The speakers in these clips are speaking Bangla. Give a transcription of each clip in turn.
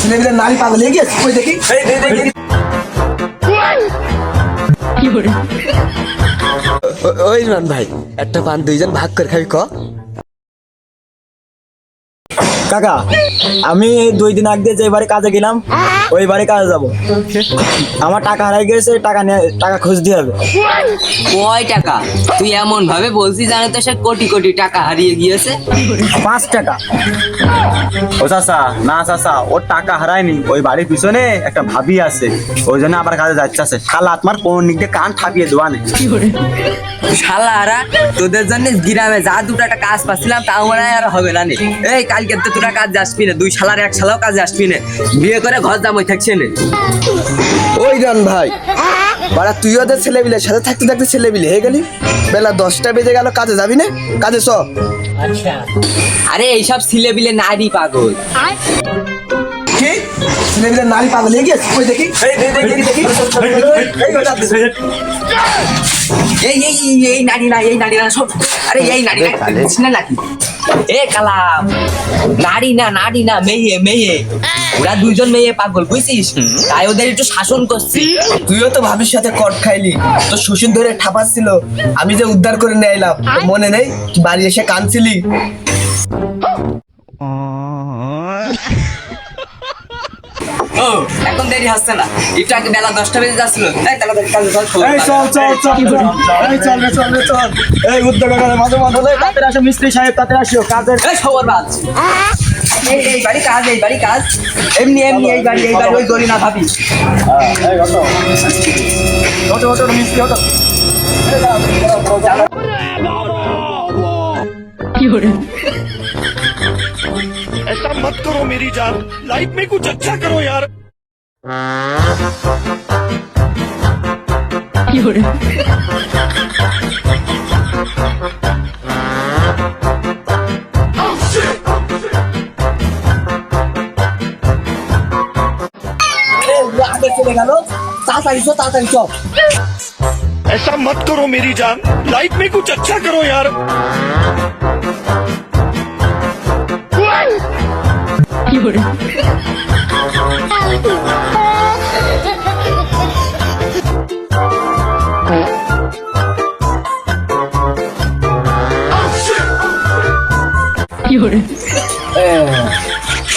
ছেলেগুলো নারী পাগল হয়ে গেছে ওই দেখি ওই মান ভাই একটা পান দুইজন ভাগ করে খাবি ক কাকা আমি 2 দিন আগে যে বাড়ি কাজে গেলাম ওই বাড়ি কাজে যাব আমার টাকা হারিয়ে গেছে টাকা খোঁজ দিয়ে হবে কয় টাকা তুই এমন ভাবে বলছিস জানো তো সে কোটি কোটি টাকা হারিয়ে গিয়েছে 5 টাকা ও চাচা না চাচা ওর টাকা হারায়নি ওই বাড়ির পিছনে একটা ভাবি আছে ওই জন্য আবার কাজে যাচ্ছে শালা আপনার কোন দিক দিয়ে কান ঠাপিয়ে দেওয়ানে শালারা তোদের জন্য গ্রামে যা দুটো একটা কাজ পাচ্ছিলাম তাও মনে হয় আর হবে না নে এই কালকে তো তোরা কাজ আসবি না 2 শালার 1 শালাও কাজে আসবি না বিয়ে করে ঘর জামাই থাকছে না ওই গান ভাই বাড়া তুই ওদের ছেলেবিলের সাথে থাকতে থাকতে ছেলেবিলে হয়ে গেলি বেলা 10টা বেজে গেল কাজে যাবি না কাজে চ আরে এইসব ছেলে বিলে নারী পাগল কি ছেলেবিলে নারী পাগল হয়ে গেছে ওই দেখি এই নারী না সব আরে এই নারী না নাকি এ কালাম নারী না মেয়ে ওরা 2 জন মেয়ে পাগল বুঝছিস তাই ওদের একটু শাসন করছি তুইও তো ভাবির সাথে কট খাইলি তো শ্বশুর ধরে ঠাপাচ্ছিল আমি যে উদ্ধার করে নিয়ে এলাম মনে নেই তুই বাড়ি এসে কাঁদছিলি ও এখন দেরি হচ্ছে না একটু আগে বেলা 10টা বেজে যাচ্ছিল এই তাড়াতাড়ি কাজে চল এই উদ্যোগ করে মাঝে তাড়াতাড়ি আসো মিস্ত্রি সাহেব তাড়াতাড়ি আসো কাজের এই খবর বাজ এই বাড়ি কাজ এমনি এই বাড়ি ওই গরি না ভাবি ওটো মিস্ত্রি ওটো ऐसा मत करो मेरी जान लाइफ में कुछ अच्छा करो यार চলে গেল তাড়াতাড়ি চ ऐसा मत करो मेरी जान लाइफ में कुछ अच्छा करो यार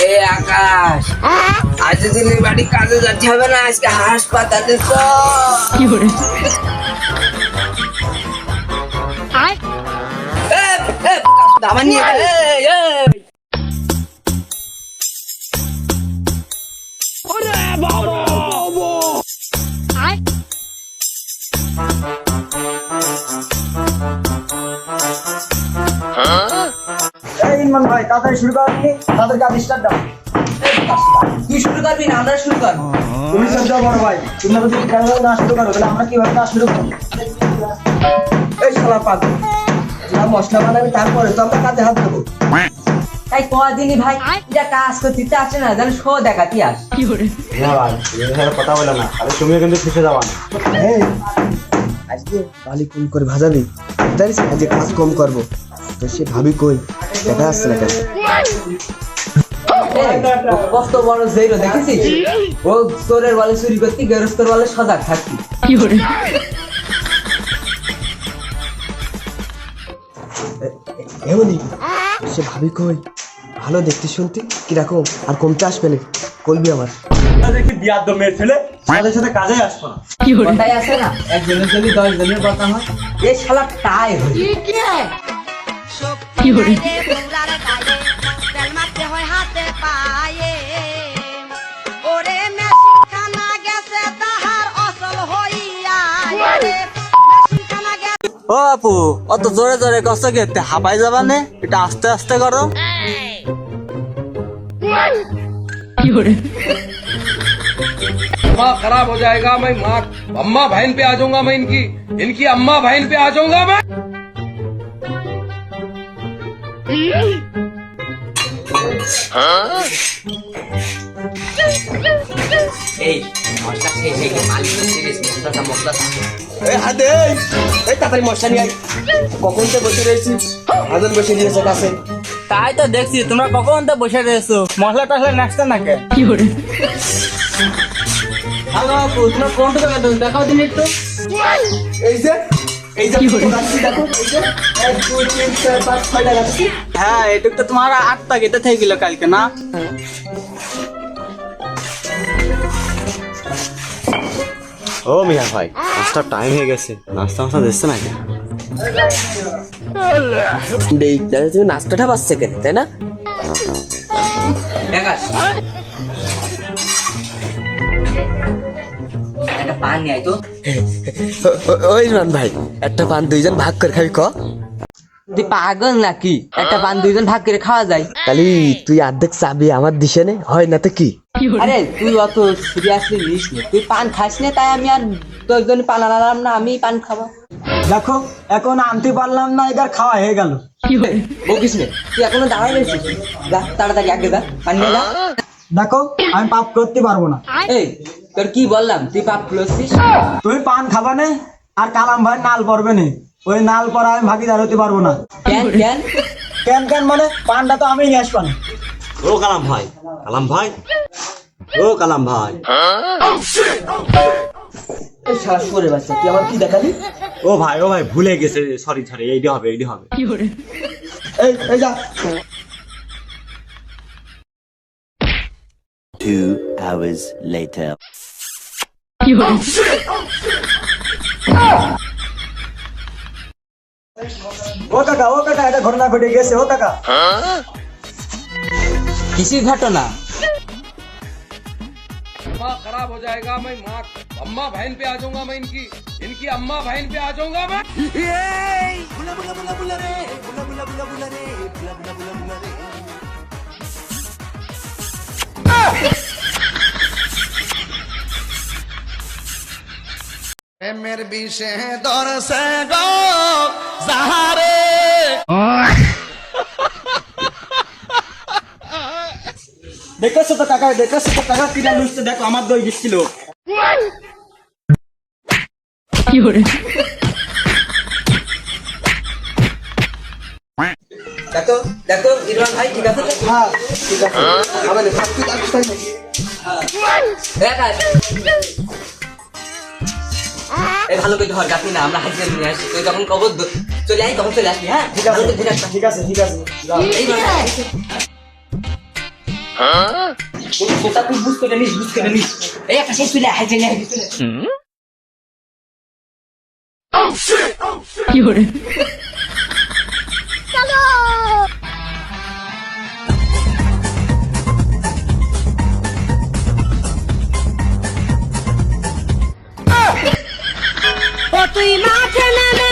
এই আকাশ আজ দিন বাড়ি কাজে যাচ্ছে হবে না আজকে হাসপাতালে আমার নিয়ে এই ইমরান ভাই তাড়াতাড়ি শুরু করনি তাদের কাজ স্টার্ট দাও তুই শুরু করবি না আমরা শুরু করবো তুমি সব যাও বড় ভাই তোমরা যদি কাজ না শুরু করো তাহলে আমরা কিভাবে কাজ শুরু করব এই শালা পাগল যা মশলা বানাবি তারপরে তো আমরা কাজে হাত দেবো তাই কদিনই ভাই এটা কাজ করতে চাচ্ছে না জানো শো দেখাতি আস না ভাই এর কথা বলো না আরে তুমি কিন্তু ফেসে যাবা না এই আজকে বালি কোন করে ভাজাবি জানিস আজকে কাজ কম করবো তো সে ভাবি কই দেখা আসছে না কেন কত বড় জেরো দেখেছিস ও চোরের বলে চুরি করতে গেরস্তর বলে সজাগ থাকতি এমনই সে ভাবি কই ভালো দেখতে শুনতে কিরকম আর কমতে আসবে না কলবি আমার দেখি বিয়ার দমের ছেলে সাথে সাথে কাজে আসছো না কথাই আছে না একজনের জন্য 10 জনের কথা হয় এই শালা টাই হই ও আপু অত জোরে জোরে কষ্ট খেতে হাঁপাই যাবা নে এটা আস্তে আস্তে করো माँ खराब हो जाएगा मैं माँ अम्मा बहन पे आ जाऊंगा मैं इनकी अम्मा बहन पे आ जाऊंगा मैं এই মশলা শেষ হয়ে গেছে মালিক শেষ মশলা এই হাতে এই তাড়াতাড়ি মশলা নিয়ে আয় কখন তো বসে রয়েছি হাজার বসে দিয়েছে কাছে তাই তো দেখছি তোমরা কখন তো বসে রয়েছো মশলা টসলা নাচতে নাকি হ্যালো আপু তোমার কোনটা দেখাও দিন একটু এই যে গাছটি দেখো, এই যে 1 2 3 4 5 6টা গাছটি। হ্যাঁ এটুক তো তোমার 8টা গেতে থেকে গেল কালকে না ও মিয়া ভাই নাস্তার টাইম হয়ে গেছে নাস্তা মাস্তা দিচ্ছে নাকি তুমি নাস্তাটা পাচ্ছে কেন তাই না দেখাস একটা পান নিয়ে আয় তো ওই ইমরান ভাই একটা পান দুইজন ভাগ করে খাবি ক। তুই পাগল নাকি একটা পান দুইজন ভাগ করে খাওয়া যায় তাহলে তুই অর্ধেক চাবি আমার দিশে নে হয় না তো কি? আরে তুই অত সিরিয়াসলি নিস না তুই পান খাস না তাই আমি আর দশজন পান আনালাম না আমি পান খাবো দেখো এখন আনতে পারলাম না এবার খাওয়া হয়ে গেল বকিস না তুই এখনো দাঁড়াই রয়েছিস যা তাড়াতাড়ি আগে যা পান নিয়ে যা দেখো আমি পাপ করতে পারবো না এই তোর কি বললাম তুই পাপ করছিস তুমি পান খাবা না আর কালাম ভাই নাল পড়বে না ওই নাল পরা আমি ভাগিদার হতে পারবো না কেন কেন কেন কেন মানে পানটা তো আমি নিয়ে আসবো না ও কালাম ভাই ও কালাম ভাই এই শালা শুয়োরের বাচ্চা তুই আমার কি দেখালি ও ভাই ভুলে গেছে সরি এইটা হবে এই যা 2 hours later. ও কাকা এটা ঘটনা ঘটে গেছে ও কাকা কিসির ঘটনা दिमाग खराब हो जाएगा मैं माँ अम्मा बहन पे आ जाऊंगा मैं इनकी इनकी अम्मा बहन पे आ जाऊंगा मैं দেখেছো তো কাকা কিনা লুচতে দেখো আমার দই দিচ্ছিল দেখো দেখো ইরফান ভাই ঠিক আছে হ্যাঁ ঠিক আছে আমাদের থাকতে থাকতে দেখ এই ভালো করে ধর গাছি না আমরা হাজির নিয়ে আসি তুই যখন কবর চলে আই তখন চলে আসবি হ্যাঁ ঠিক আছে ঠিক আছে এই কোথা তুই বুঝ করে নিস এই একটা শেষ চলে হাজির নিয়ে আসবি তুই মাঠে নামে